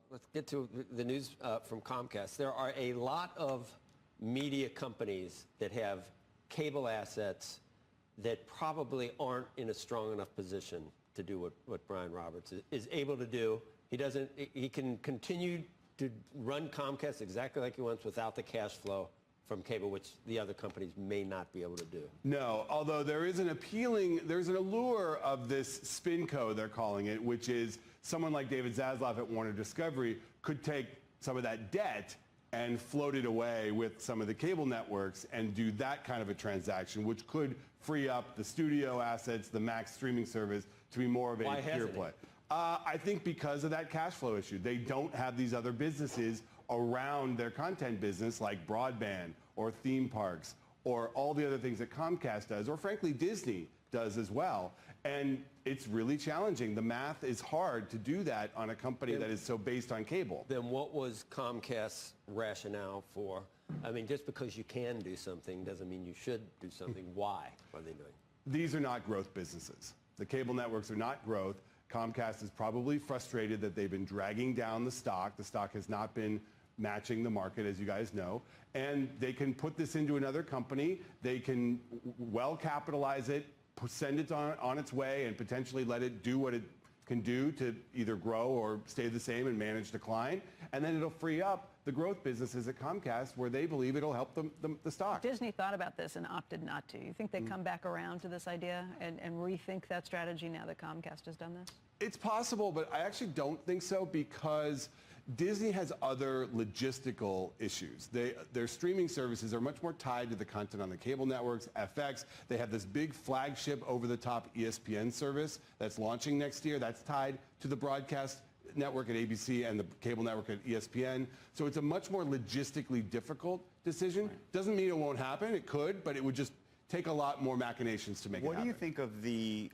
Let's get to the news from Comcast. There are a lot of media companies that have cable assets that probably aren't in a strong enough position to do what Brian Roberts is able to do. He can continue to run Comcast exactly like he wants without the cash flow from cable, which the other companies may not be able to do. No, although there's an allure of this SpinCo, they're calling it, which is someone like David Zaslav at Warner Discovery could take some of that debt and float it away with some of the cable networks and do that kind of a transaction, which could free up the studio assets, the Max streaming service, to be more of a pure play. I think because of that cash flow issue. They don't have these other businesses around their content business like broadband or theme parks or all the other things that Comcast does, or frankly Disney does as well. And it's really challenging. The math is hard to do that on a company that is so based on cable. Then what was Comcast's rationale for? I mean, just because you can do something doesn't mean you should do something. Why are they doing? These are not growth businesses. The cable networks are not growth. Comcast is probably frustrated that they've been dragging down the stock. The stock has not been matching the market, as you guys know. And they can put this into another company. They can well capitalize it, send it on its way, and potentially let it do what it can do to either grow or stay the same and manage decline. And then it'll free up the growth businesses at Comcast where they believe it'll help the stock. Disney thought about this and opted not to. You think they come back around to this idea and rethink that strategy now that Comcast has done this? It's possible, but I actually don't think so because Disney has other logistical issues. Their streaming services are much more tied to the content on the cable networks, FX. They have this big flagship over-the-top ESPN service that's launching next year. That's tied to the broadcast network at ABC and the cable network at ESPN. So it's a much more logistically difficult decision. Right. Doesn't mean it won't happen. It could, but it would just take a lot more machinations to make it happen. What do you think of the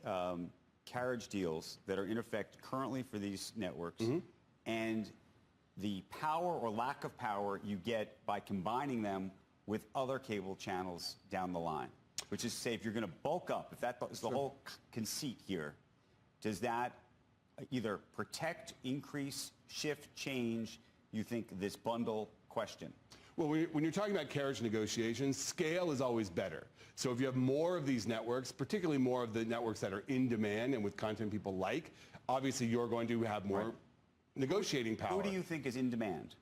carriage deals that are in effect currently for these networks and the power or lack of power you get by combining them with other cable channels down the line? Which is to say, if you're going to bulk up, if that is the whole conceit here, does that either protect, increase, shift, change, you think, this bundle question? Well, when you're talking about carriage negotiations, scale is always better. So if you have more of these networks, particularly more of the networks that are in demand and with content people like, obviously you're going to have more negotiating power. Who do you think is in demand?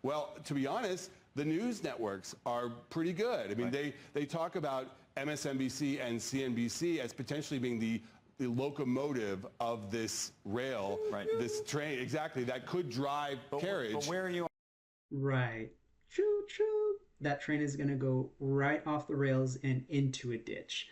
Well, to be honest, the news networks are pretty good. I mean, they talk about MSNBC and CNBC as potentially being the locomotive of this rail, this train, exactly, that could drive carriage. But where are you? Right. Choo choo. That train is going to go right off the rails and into a ditch.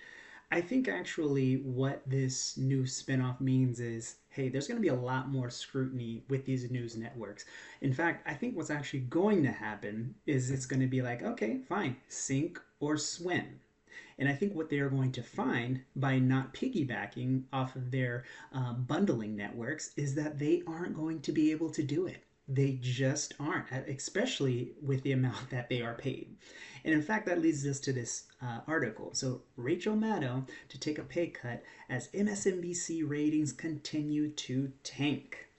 I think actually what this new spinoff means is, hey, there's going to be a lot more scrutiny with these news networks. In fact, I think what's actually going to happen is it's going to be like, okay, fine, sink or swim. And I think what they are going to find by not piggybacking off of their bundling networks is that they aren't going to be able to do it. They just aren't, especially with the amount that they are paid. And in fact, that leads us to this article. So Rachel Maddow to take a pay cut as MSNBC ratings continue to tank.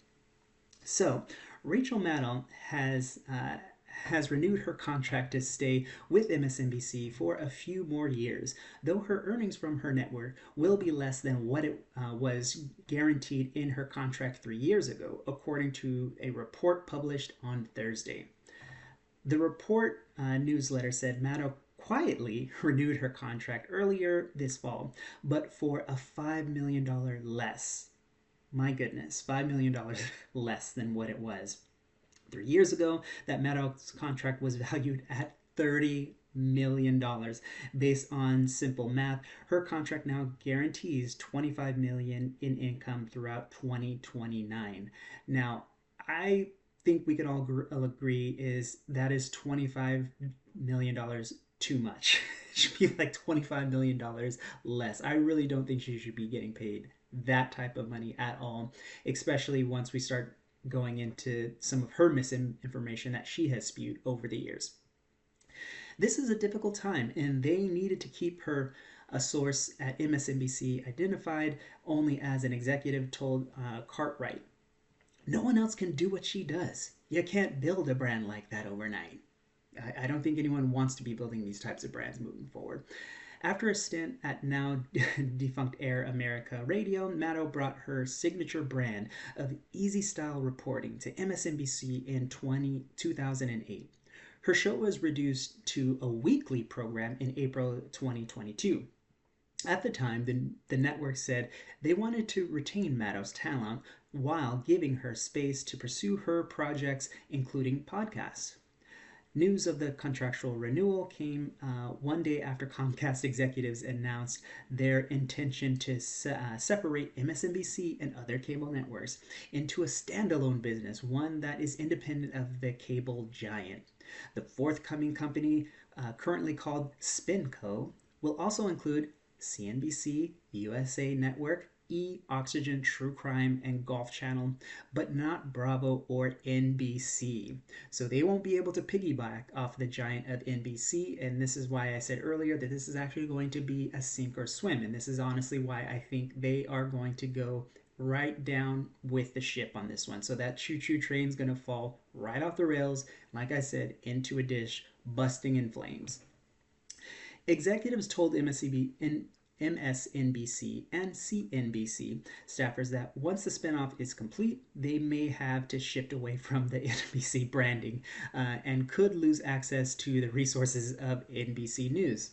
So Rachel Maddow has renewed her contract to stay with MSNBC for a few more years, though her earnings from her network will be less than what it was guaranteed in her contract 3 years ago, according to a report published on Thursday. The report newsletter said Maddow quietly renewed her contract earlier this fall, but for a $5 million less. My goodness, $5 million less than what it was 3 years ago. That Maddow's contract was valued at $30 million. Based on simple math, her contract now guarantees $25 million in income throughout 2029. Now, I think we could all agree that is $25 million too much. It should be like $25 million less. I really don't think she should be getting paid that type of money at all, especially once we start going into some of her misinformation that she has spewed over the years. This is a difficult time, and they needed to keep her, a source at MSNBC identified only as an executive told Cartwright. No one else can do what she does. You can't build a brand like that overnight. I don't think anyone wants to be building these types of brands moving forward. After a stint at now defunct Air America Radio, Maddow brought her signature brand of easy style reporting to MSNBC in 2008. Her show was reduced to a weekly program in April 2022. At the time, the network said they wanted to retain Maddow's talent while giving her space to pursue her projects, including podcasts. News of the contractual renewal came one day after Comcast executives announced their intention to separate MSNBC and other cable networks into a standalone business, one that is independent of the cable giant. The forthcoming company, currently called SpinCo, will also include CNBC, USA Network, Oxygen, True Crime, and Golf Channel, but not Bravo or NBC. So they won't be able to piggyback off the giant of NBC, and this is why I said earlier that this is actually going to be a sink or swim, and this is honestly why I think they are going to go right down with the ship on this one. So that choo-choo train's going to fall right off the rails, like I said, into a dish, busting in flames. Executives told MSNBC and CNBC staffers that once the spinoff is complete, they may have to shift away from the NBC branding and could lose access to the resources of NBC News.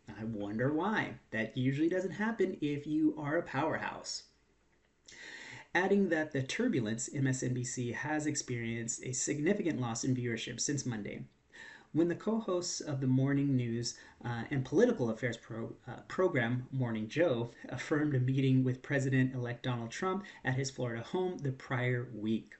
I wonder why. That usually doesn't happen if you are a powerhouse. Adding that the turbulence MSNBC has experienced a significant loss in viewership since Monday. When the co-hosts of the morning news and political affairs program Morning Joe affirmed a meeting with President-elect Donald Trump at his Florida home the prior week.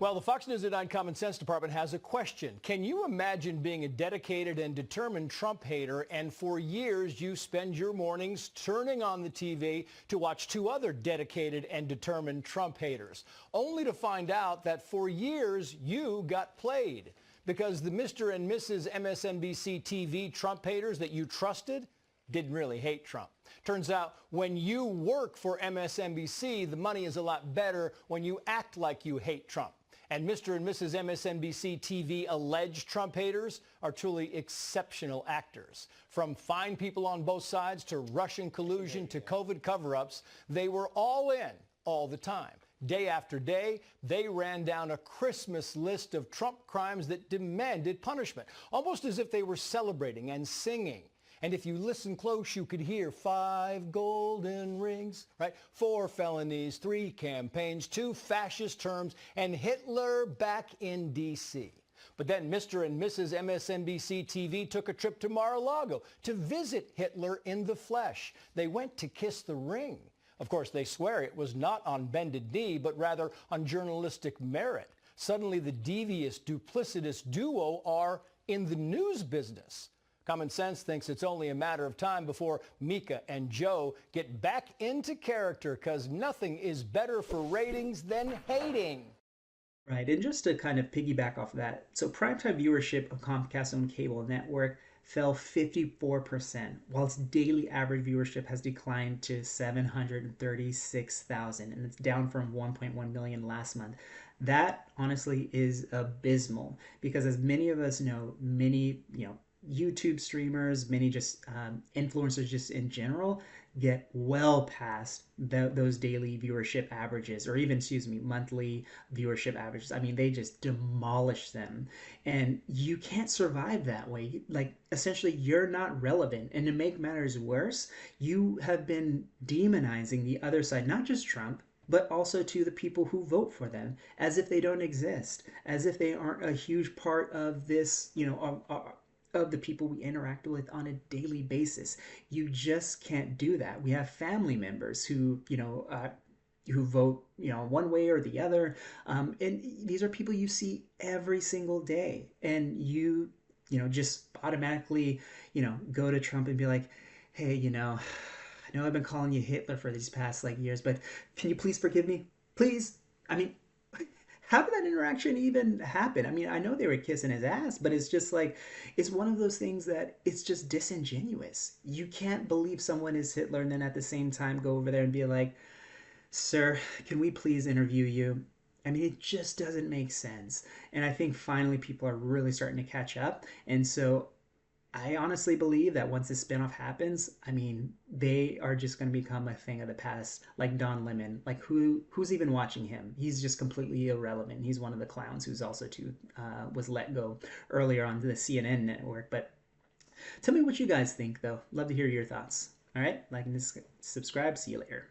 Well, the Fox News at 9 Common Sense Department has a question. Can you imagine being a dedicated and determined Trump hater, and for years you spend your mornings turning on the TV to watch two other dedicated and determined Trump haters, only to find out that for years you got played because the Mr. and Mrs. MSNBC TV Trump haters that you trusted didn't really hate Trump. Turns out when you work for MSNBC, the money is a lot better when you act like you hate Trump. And Mr. and Mrs. MSNBC TV alleged Trump haters are truly exceptional actors. From fine people on both sides to Russian collusion to COVID cover-ups, they were all in all the time. Day after day, they ran down a Christmas list of Trump crimes that demanded punishment, almost as if they were celebrating and singing. And if you listen close, you could hear 5 golden rings, right? 4 felonies, 3 campaigns, 2 fascist terms, and Hitler back in D.C. But then Mr. and Mrs. MSNBC TV took a trip to Mar-a-Lago to visit Hitler in the flesh. They went to kiss the ring. Of course, they swear it was not on bended knee, but rather on journalistic merit. Suddenly, the devious, duplicitous duo are in the news business. Common sense thinks it's only a matter of time before Mika and Joe get back into character, because nothing is better for ratings than hating. Right, and just to kind of piggyback off of that, so primetime viewership of Comcast-owned cable network fell 54%, while its daily average viewership has declined to 736,000, and it's down from 1.1 million last month. That, honestly, is abysmal, because as many of us know, many, YouTube streamers, many just influencers just in general get well past those daily viewership averages, or even, monthly viewership averages. I mean, they just demolish them. And you can't survive that way. Like, essentially, you're not relevant. And to make matters worse, you have been demonizing the other side, not just Trump, but also to the people who vote for them, as if they don't exist, as if they aren't a huge part of this, of the people we interact with on a daily basis. You just can't do that. We have family members who, who vote, one way or the other. And these are people you see every single day. And you just automatically, go to Trump and be like, hey, I know I've been calling you Hitler for these past years, but can you please forgive me? Please. I mean, how did that interaction even happen? I mean, I know they were kissing his ass, but it's just it's one of those things that it's just disingenuous. You can't believe someone is Hitler and then at the same time go over there and be like, Sir, can we please interview you? I mean, it just doesn't make sense. And I think finally people are really starting to catch up. And so I honestly believe that once this spinoff happens, I mean, they are just going to become a thing of the past, like Don Lemon. Like, who's even watching him? He's just completely irrelevant. He's one of the clowns who's also was let go earlier on the CNN network. But tell me what you guys think, though. Love to hear your thoughts. All right, like and subscribe. See you later.